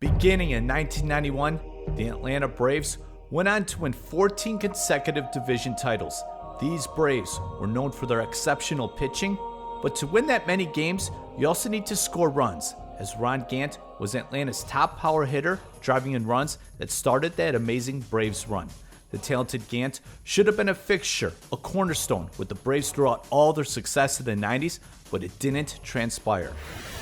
Beginning in 1991, the Atlanta Braves went on to win 14 consecutive division titles. These Braves were known for their exceptional pitching, but to win that many games, you also need to score runs, as Ron Gant was Atlanta's top power hitter, driving in runs that started that amazing Braves run. The talented Gant should have been a fixture, a cornerstone with the Braves throughout all their success in the 90s, but it didn't transpire.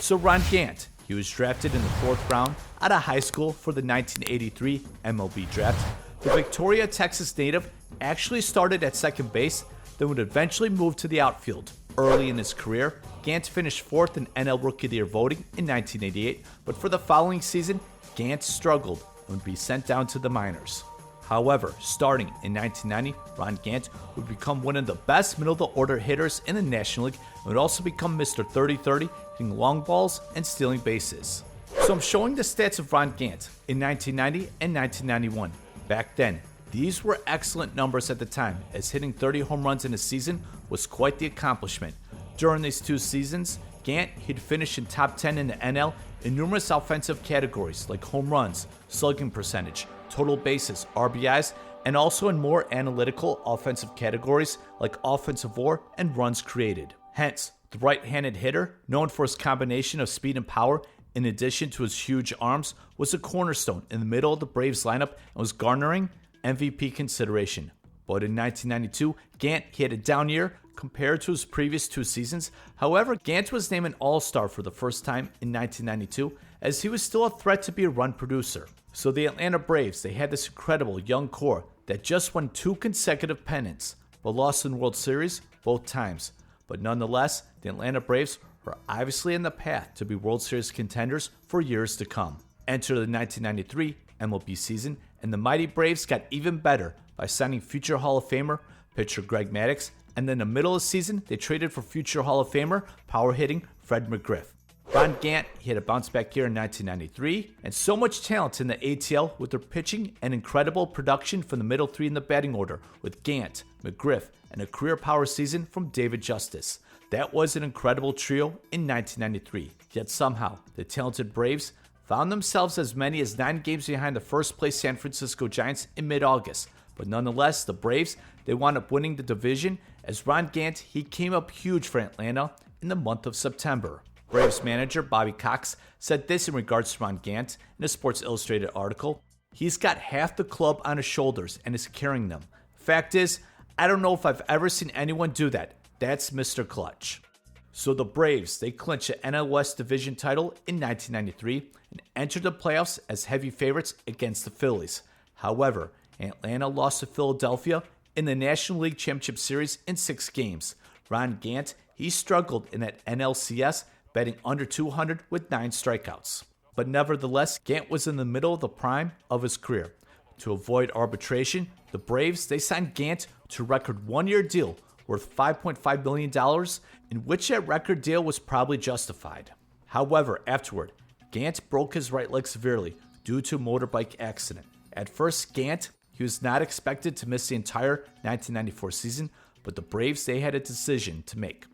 So Ron Gant, he was drafted in the 4th round out of high school for the 1983 MLB draft. The Victoria, Texas native actually started at second base, then would eventually move to the outfield. Early in his career, Gant finished 4th in NL Rookie of the Year voting in 1988, but for the following season, Gant struggled and would be sent down to the minors. However, starting in 1990, Ron Gant would become one of the best middle-of-the-order hitters in the National League and would also become Mr. 30-30, hitting long balls and stealing bases. So I'm showing the stats of Ron Gant in 1990 and 1991. Back then, these were excellent numbers at the time, as hitting 30 home runs in a season was quite the accomplishment. During these 2 seasons, Gant he'd finished in top 10 in the NL in numerous offensive categories like home runs, slugging percentage, total bases, RBIs, and also in more analytical offensive categories like offensive WAR and runs created. Hence, the right-handed hitter, known for his combination of speed and power in addition to his huge arms, was a cornerstone in the middle of the Braves lineup and was garnering MVP consideration. But in 1992, Gant he had a down year compared to his previous 2 seasons. However, Gant was named an All-Star for the first time in 1992, as he was still a threat to be a run producer. So the Atlanta Braves, they had this incredible young core that just won 2 consecutive pennants, but lost in the World Series both times. But nonetheless, the Atlanta Braves were obviously in the path to be World Series contenders for years to come. Enter the 1993 MLB season, and the mighty Braves got even better by signing future Hall of Famer pitcher Greg Maddux, and then in the middle of the season, they traded for future Hall of Famer power hitting Fred McGriff. Ron Gant, he had a bounce back year in 1993, and so much talent in the ATL with their pitching and incredible production from the middle 3 in the batting order with Gant, McGriff, and a career power season from David Justice. That was an incredible trio in 1993, yet somehow the talented Braves found themselves as many as 9 games behind the first place San Francisco Giants in mid-August. But nonetheless, the Braves, they wound up winning the division as Ron Gant, he came up huge for Atlanta in the month of September. Braves manager Bobby Cox said this in regards to Ron Gant in a Sports Illustrated article. He's got half the club on his shoulders and is carrying them. Fact is, I don't know if I've ever seen anyone do that. That's Mr. Clutch. So the Braves, they clinched the NL West division title in 1993 and entered the playoffs as heavy favorites against the Phillies. However, Atlanta lost to Philadelphia in the National League Championship Series in 6 games. Ron Gant, he struggled in that NLCS, batting under 200 with 9 strikeouts. But nevertheless, Gant was in the middle of the prime of his career. To avoid arbitration, the Braves, they signed Gant to a record 1-year deal worth $5.5 million, in which that record deal was probably justified. However, afterward, Gant broke his right leg severely due to a motorbike accident. At first, Gant, he was not expected to miss the entire 1994 season, but the Braves, they had a decision to make.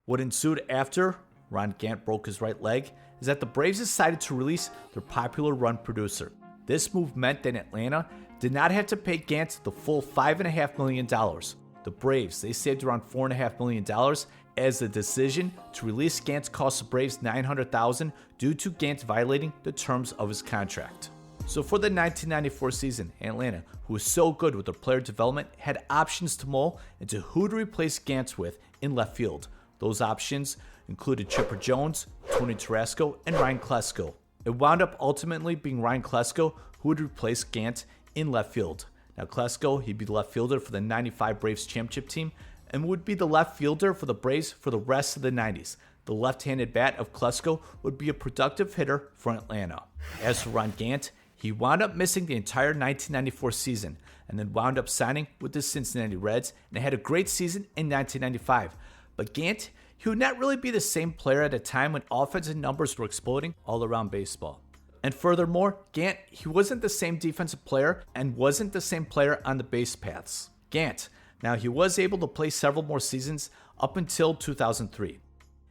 What ensued after Ron Gant broke his right leg is that the Braves decided to release their popular run producer. This move meant that Atlanta did not have to pay Gant the full $5.5 million. The Braves, they saved around $4.5 million, as the decision to release Gant cost the Braves $900,000 due to Gant violating the terms of his contract. So for the 1994 season, Atlanta, who was so good with their player development, had options to mull into who to replace Gant with in left field. Those options included Chipper Jones, Tony Tarasco, and Ryan Klesko. It wound up ultimately being Ryan Klesko who would replace Gant in left field. Now Klesko, he'd be the left fielder for the 95 Braves championship team and would be the left fielder for the Braves for the rest of the 90s. The left-handed bat of Klesko would be a productive hitter for Atlanta. As for Ron Gant, he wound up missing the entire 1994 season and then wound up signing with the Cincinnati Reds and had a great season in 1995. But Gant, he would not really be the same player at a time when offensive numbers were exploding all around baseball. And furthermore, Gant, he wasn't the same defensive player and wasn't the same player on the base paths. Gant, now he was able to play several more seasons up until 2003.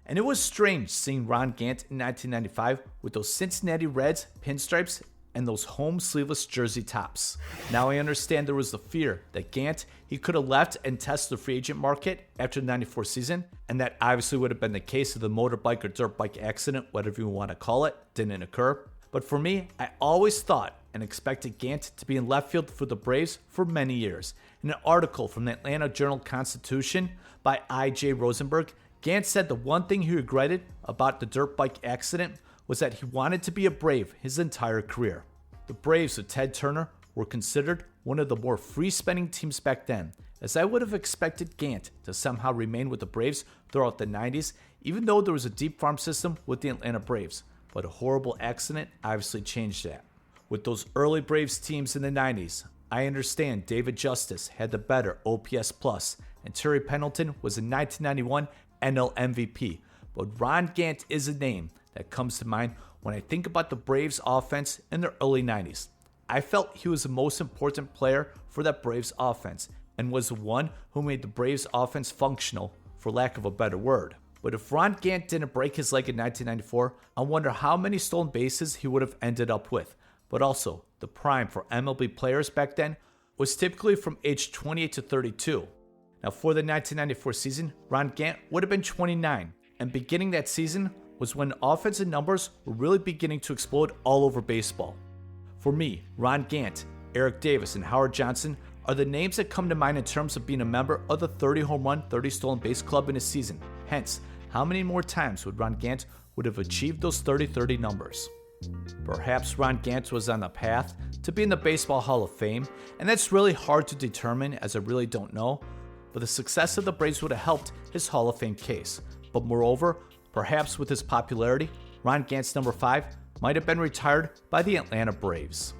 And it was strange seeing Ron Gant in 1995 with those Cincinnati Reds pinstripes and those home sleeveless jersey tops. Now I understand there was the fear that Gant, he could have left and tested the free agent market after the 94 season, and that obviously would have been the case if the motorbike or dirt bike accident, whatever you want to call it, didn't occur. But for me, I always thought and expected Gant to be in left field for the Braves for many years. In an article from the Atlanta Journal-Constitution by I.J. Rosenberg, Gant said the one thing he regretted about the dirt bike accident was that he wanted to be a Brave his entire career. The Braves with Ted Turner were considered one of the more free-spending teams back then, as I would have expected Gant to somehow remain with the Braves throughout the 90s, even though there was a deep farm system with the Atlanta Braves. But a horrible accident obviously changed that. With those early Braves teams in the 90s, I understand David Justice had the better OPS plus, and Terry Pendleton was a 1991 NL MVP. But Ron Gant is a name that comes to mind when I think about the Braves offense in the early 90s. I felt he was the most important player for that Braves offense and was the one who made the Braves offense functional, for lack of a better word. But if Ron Gant didn't break his leg in 1994, I wonder how many stolen bases he would have ended up with. But also, the prime for MLB players back then was typically from age 28 to 32. Now for the 1994 season, Ron Gant would have been 29, and beginning that season was when offensive numbers were really beginning to explode all over baseball. For me, Ron Gant, Eric Davis, and Howard Johnson are the names that come to mind in terms of being a member of the 30 home run, 30 stolen base club in a season. Hence, how many more times would Ron Gant would have achieved those 30-30 numbers? Perhaps Ron Gant was on the path to be in the Baseball Hall of Fame, and that's really hard to determine as I really don't know, but the success of the Braves would have helped his Hall of Fame case. But moreover, perhaps with his popularity, Ron Gant's number 5 might have been retired by the Atlanta Braves.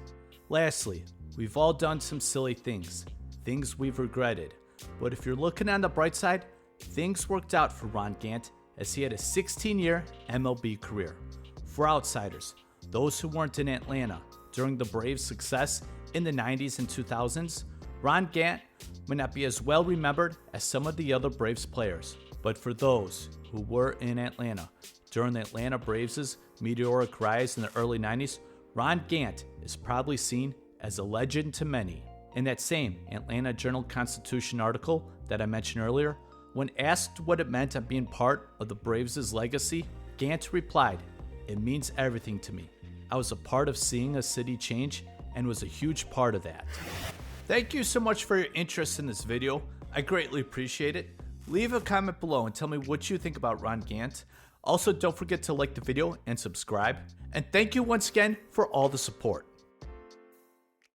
Lastly, we've all done some silly things we've regretted. But if you're looking on the bright side, things worked out for Ron Gant as he had a 16-year MLB career. For outsiders, those who weren't in Atlanta during the Braves' success in the 90s and 2000s, Ron Gant may not be as well remembered as some of the other Braves players. But for those who were in Atlanta during the Atlanta Braves' meteoric rise in the early 90s, Ron Gant is probably seen as a legend to many. In that same Atlanta Journal-Constitution article that I mentioned earlier, when asked what it meant on being part of the Braves' legacy, Gant replied, "It means everything to me. I was a part of seeing a city change and was a huge part of that." Thank you so much for your interest in this video. I greatly appreciate it. Leave a comment below and tell me what you think about Ron Gant. Also, don't forget to like the video and subscribe. And thank you once again for all the support.